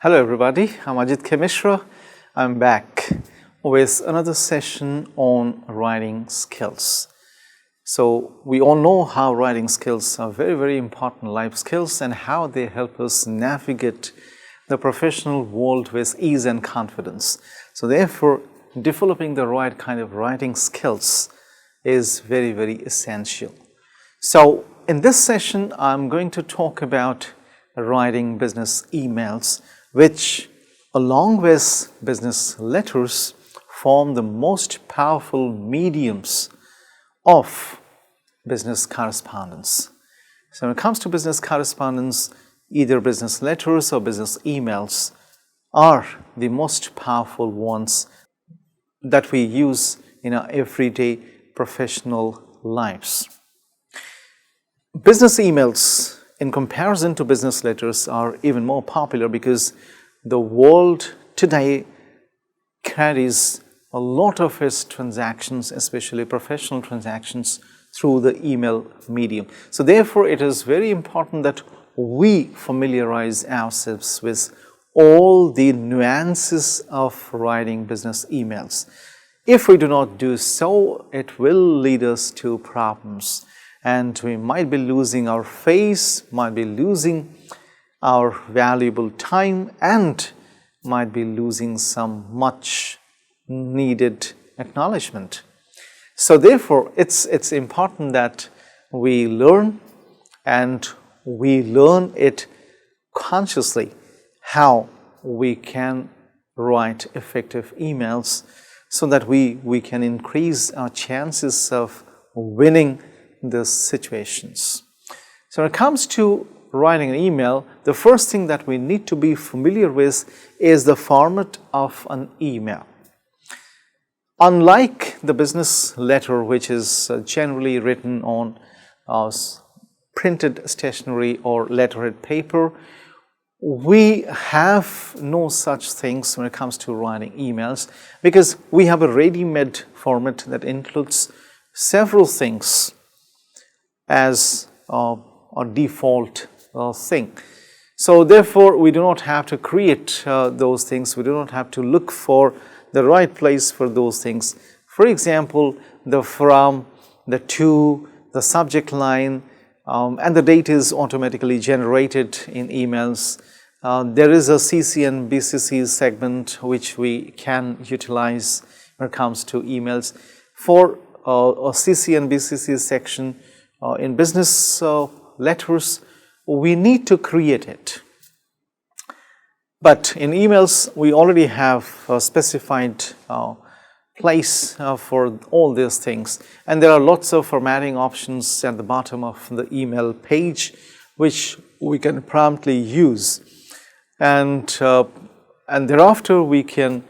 Hello everybody, I'm Ajit Mishra. I'm back with another session on writing skills. So we all know how writing skills are very important life skills and how they help us navigate the professional world with ease and confidence. So therefore, developing the right kind of writing skills is very essential. So in this session, I'm going to talk about writing business emails, which along with business letters form the most powerful mediums of business correspondence. So when it comes to business correspondence, either business letters or business emails are the most powerful ones that we use in our everyday professional lives. Business emails, in comparison to business letters, are even more popular because the world today carries a lot of its transactions, especially professional transactions, through the email medium. So therefore, it is very important that we familiarize ourselves with all the nuances of writing business emails. If we do not do so, it will lead us to problems. And we might be losing our face, might be losing our valuable time, and might be losing some much needed acknowledgement. So therefore, it's important that we learn, and we learn it consciously, how we can write effective emails so that we can increase our chances of winning the situations. So when it comes to writing an email, the first thing that we need to be familiar with is the format of an email. Unlike the business letter, which is generally written on printed stationery or letterhead paper, we have no such things when it comes to writing emails because we have a ready-made format that includes several things as a default thing. So therefore, we do not have to create those things. We do not have to look for the right place for those things. For example, the from, the to, the subject line, and the date is automatically generated in emails. There is a CC and BCC segment which we can utilize when it comes to emails. For a CC and BCC section, in business letters, we need to create it. But in emails, we already have a specified place for all these things. And there are lots of formatting options at the bottom of the email page, which we can promptly use. And thereafter, we can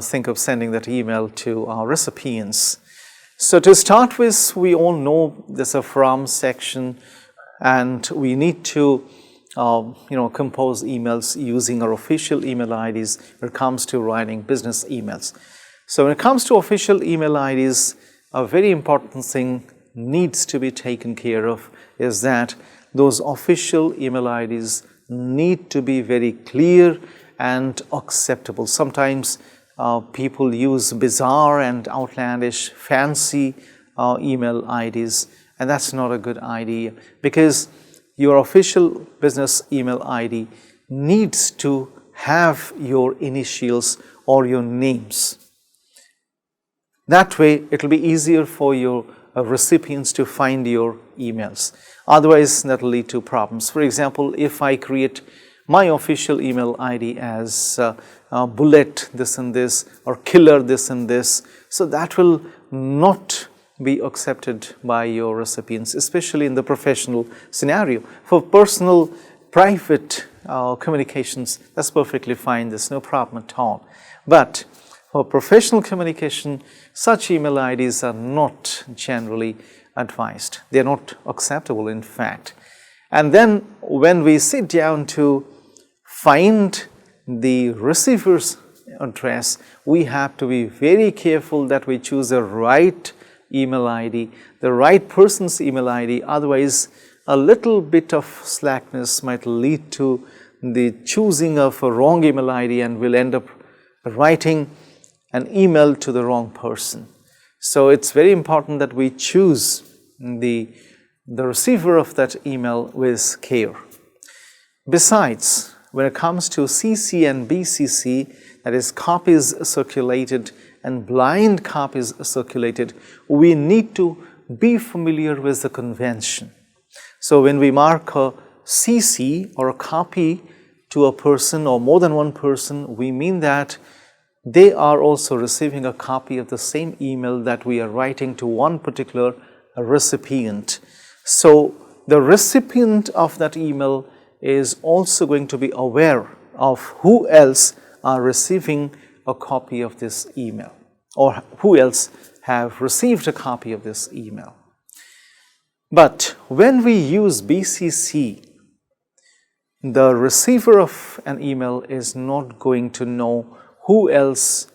think of sending that email to our recipients. So to start with, we all know there's a from section, and we need to compose emails using our official email IDs when it comes to writing business emails. So when it comes to official email IDs, a very important thing needs to be taken care of is that those official email IDs need to be very clear and acceptable. Sometimes people use bizarre and outlandish fancy email IDs, and that's not a good idea because your official business email ID needs to have your initials or your names. That way, it will be easier for your recipients to find your emails. Otherwise, that will lead to problems. For example, if I create my official email ID as bullet this and this or killer this and this, so that will not be accepted by your recipients, especially in the professional scenario. For personal, private communications, that's perfectly fine, there's no problem at all. But for professional communication, such email IDs are not generally advised. They're not acceptable, in fact. And then when we sit down to find the receiver's address, we have to be very careful that we choose the right email ID, the right person's email ID. Otherwise, a little bit of slackness might lead to the choosing of a wrong email ID and we'll end up writing an email to the wrong person. So it's very important that we choose the receiver of that email with care. Besides, when it comes to CC and BCC, that is copies circulated and blind copies circulated, we need to be familiar with the convention. So when we mark a CC or a copy to a person or more than one person, we mean that they are also receiving a copy of the same email that we are writing to one particular recipient. So the recipient of that email is also going to be aware of who else are receiving a copy of this email or who else have received a copy of this email. But when we use BCC, the receiver of an email is not going to know who else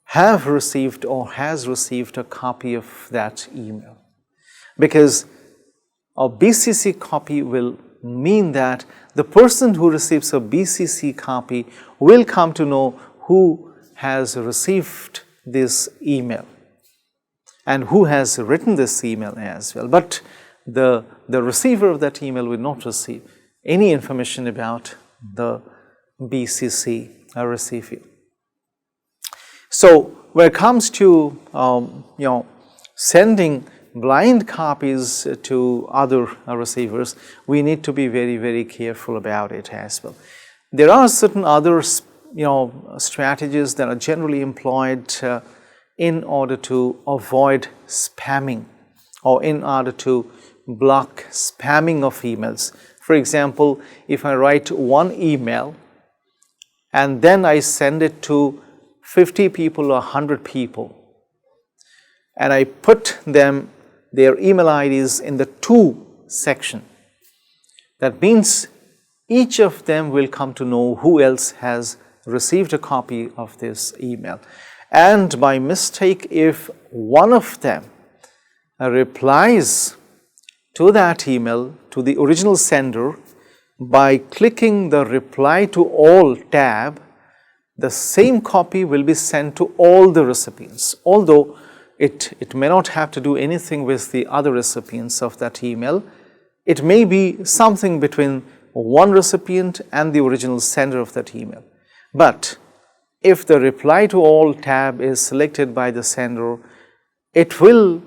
have received or has received a copy of that email, because a BCC copy will mean that the person who receives a BCC copy will come to know who has received this email and who has written this email as well. But the receiver of that email will not receive any information about the BCC recipient. So when it comes to sending blind copies to other receivers, we need to be very, very careful about it as well. There are certain other strategies that are generally employed in order to avoid spamming or in order to block spamming of emails. For example, if I write one email and then I send it to 50 people or 100 people, and I put their email IDs in the to section, that means each of them will come to know who else has received a copy of this email. And by mistake, if one of them replies to that email, to the original sender, by clicking the reply to all tab, the same copy will be sent to all the recipients, although it may not have to do anything with the other recipients of that email. It may be something between one recipient and the original sender of that email. But if the reply to all tab is selected by the sender, it will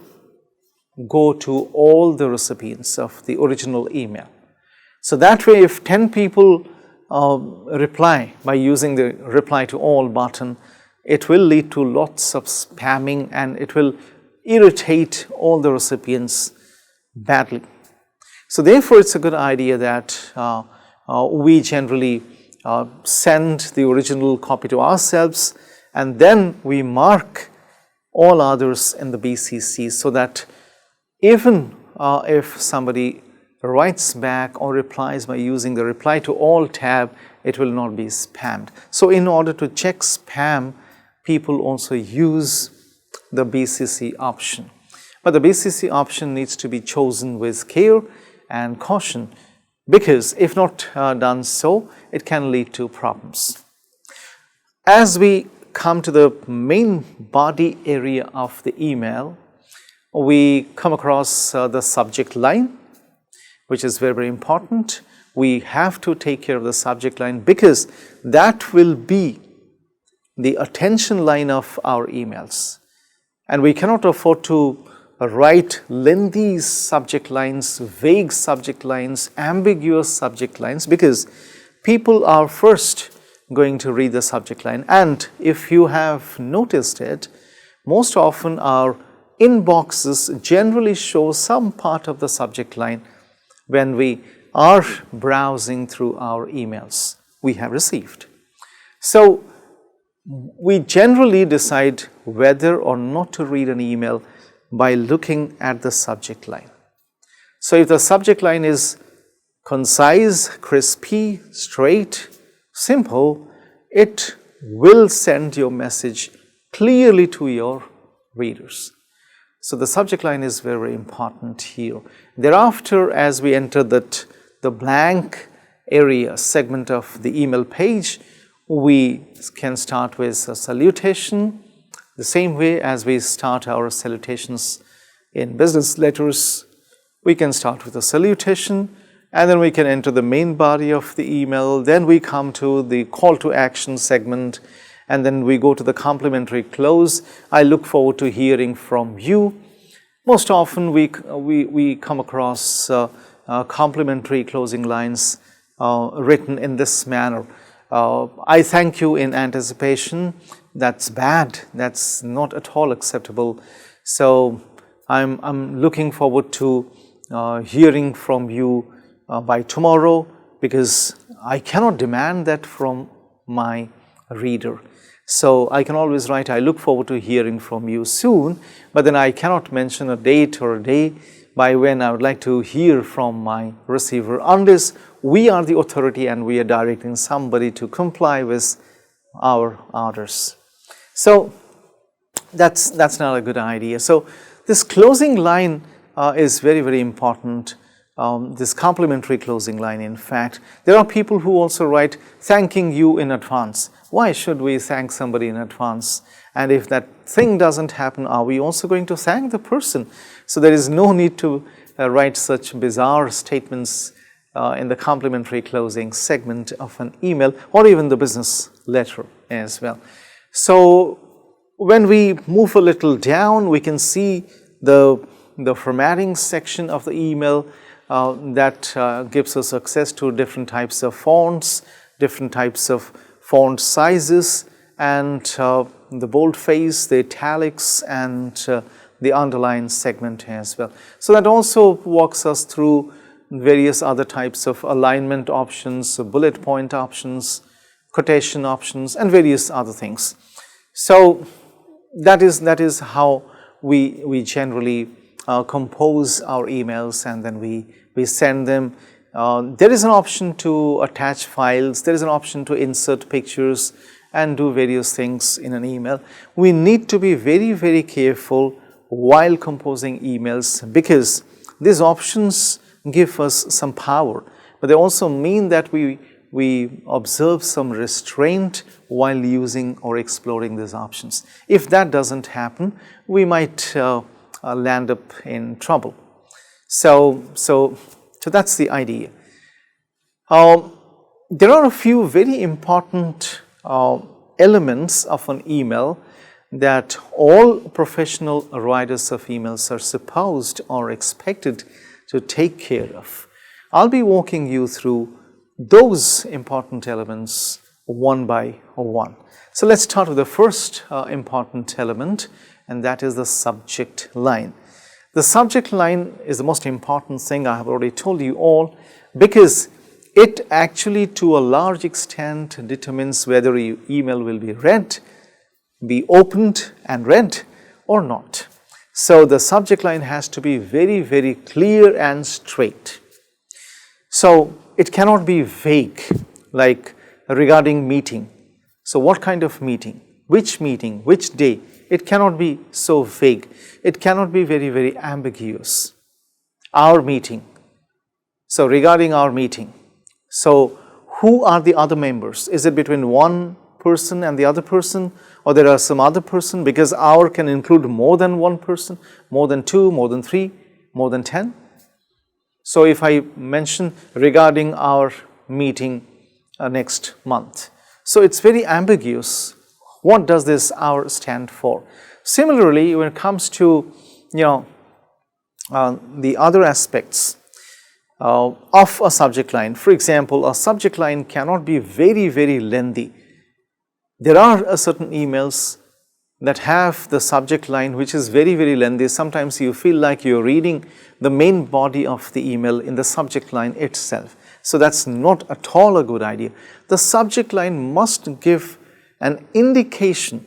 go to all the recipients of the original email. So that way, if 10 people reply by using the reply to all button, it will lead to lots of spamming and it will irritate all the recipients badly. So therefore, it's a good idea that we generally send the original copy to ourselves and then we mark all others in the BCC, so that even if somebody writes back or replies by using the reply to all tab, it will not be spammed. So in order to check spam, people also use the BCC option. But the BCC option needs to be chosen with care and caution, because if not done so, it can lead to problems. As we come to the main body area of the email, we come across the subject line, which is very, very important. We have to take care of the subject line because that will be the attention line of our emails. And we cannot afford to write lengthy subject lines, vague subject lines, ambiguous subject lines, because people are first going to read the subject line. And if you have noticed it, most often our inboxes generally show some part of the subject line when we are browsing through our emails we have received. So we generally decide whether or not to read an email by looking at the subject line. So if the subject line is concise, crispy, straight, simple, it will send your message clearly to your readers. So the subject line is very, very important here. Thereafter, as we enter the blank area, segment of the email page, we can start with a salutation, the same way as we start our salutations in business letters. We can start with a salutation, and then we can enter the main body of the email. Then we come to the call to action segment, and then we go to the complimentary close. I look forward to hearing from you. Most often we come across complimentary closing lines written in this manner. I thank you in anticipation. That's bad. That's not at all acceptable. So I'm looking forward to hearing from you by tomorrow, because I cannot demand that from my reader. So I can always write, I look forward to hearing from you soon, but then I cannot mention a date or a day by when I would like to hear from my receiver, unless we are the authority and we are directing somebody to comply with our orders. So that's not a good idea. So this closing line is very, very important. This complimentary closing line, in fact. There are people who also write, thanking you in advance. Why should we thank somebody in advance? And if that thing doesn't happen, are we also going to thank the person? So there is no need to write such bizarre statements in the complimentary closing segment of an email, or even the business letter as well. So when we move a little down, we can see the formatting section of the email that gives us access to different types of fonts, different types of font sizes, and the boldface, the italics, and the underline segment as well. So that also walks us through various other types of alignment options, bullet point options, quotation options, and various other things. So that is how we generally compose our emails, and then we send them. There is an option to attach files, there is an option to insert pictures and do various things in an email. We need to be very, very careful while composing emails, because these options give us some power, but they also mean that we observe some restraint while using or exploring these options. If that doesn't happen, we might land up in trouble. So that's the idea. There are a few very important elements of an email that all professional writers of emails are supposed or expected to take care of. I'll be walking you through those important elements one by one. So let's start with the first important element, and that is the subject line. The subject line is the most important thing, I have already told you all, because it actually to a large extent determines whether your email will be read, be opened and read or not. So the subject line has to be very, very clear and straight. So it cannot be vague, like regarding meeting. So what kind of meeting? Which meeting? Which day? It cannot be so vague. It cannot be very, very ambiguous. Our meeting. So regarding our meeting. So who are the other members? Is it between one person and the other person, or there are some other person? Because our can include more than one person, more than two, more than three, more than 10. So if I mention regarding our meeting next month, so it's very ambiguous. What does this our stand for? Similarly, when it comes to the other aspects of a subject line, for example, a subject line cannot be very, very lengthy. There are certain emails that have the subject line which is very, very lengthy. Sometimes you feel like you're reading the main body of the email in the subject line itself. So that's not at all a good idea. The subject line must give an indication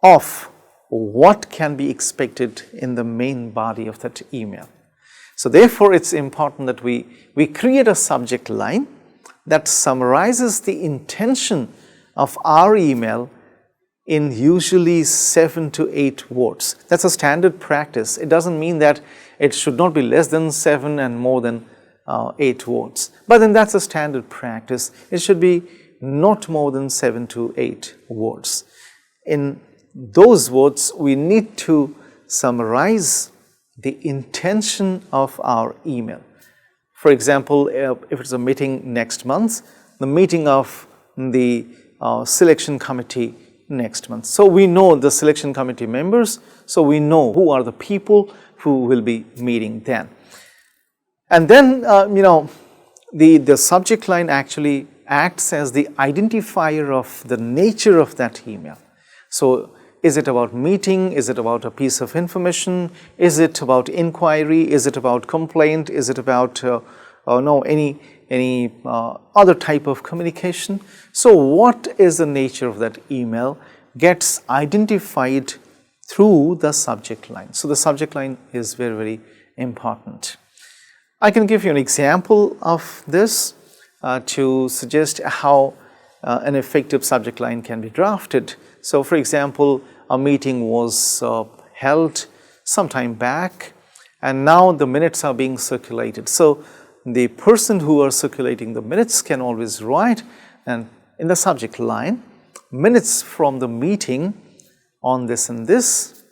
of what can be expected in the main body of that email. So therefore, it's important that we create a subject line that summarizes the intention of our email in usually 7 to 8 words. That's a standard practice. It doesn't mean that it should not be less than 7 and more than 8 words. But then that's a standard practice. It should be not more than 7 to 8 words. In those words, we need to summarize the intention of our email. For example, if it's a meeting next month, the meeting of the selection committee next month. So we know the selection committee members, so we know who are the people who will be meeting then. And then, the subject line actually acts as the identifier of the nature of that email. So is it about meeting? Is it about a piece of information? Is it about inquiry? Is it about complaint? Is it about any other type of communication? So what is the nature of that email gets identified through the subject line. So the subject line is very, very important. I can give you an example of this to suggest how an effective subject line can be drafted. So for example, a meeting was held some time back and now the minutes are being circulated. So the person who are circulating the minutes can always write and in the subject line, minutes from the meeting on this and this,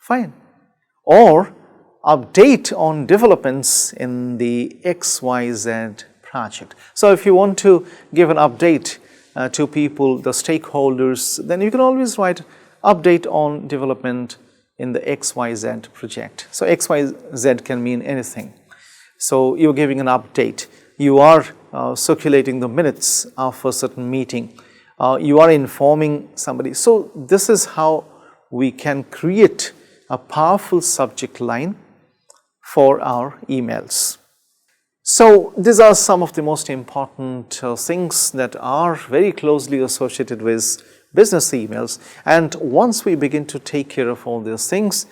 fine. Or update on developments in the XYZ project. So if you want to give an update to people, the stakeholders, then you can always write update on development in the XYZ project. So XYZ can mean anything. So you're giving an update. You are circulating the minutes of a certain meeting. You are informing somebody. So this is how we can create a powerful subject line for our emails. So these are some of the most important things that are very closely associated with business emails. And once we begin to take care of all these things,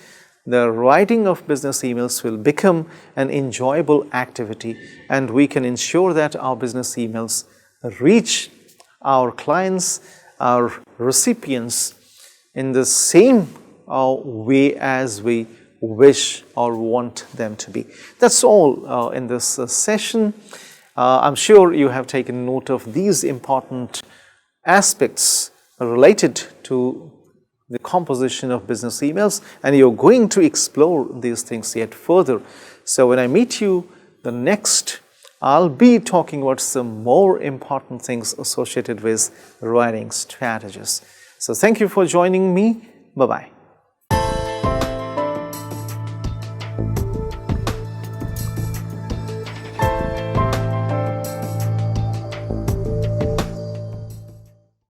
the writing of business emails will become an enjoyable activity and we can ensure that our business emails reach our clients, our recipients in the same way as we wish or want them to be. That's all in this session. I'm sure you have taken note of these important aspects related to the composition of business emails and you're going to explore these things yet further. So when I meet you the next, I'll be talking about some more important things associated with writing strategies. So thank you for joining me. Bye-bye.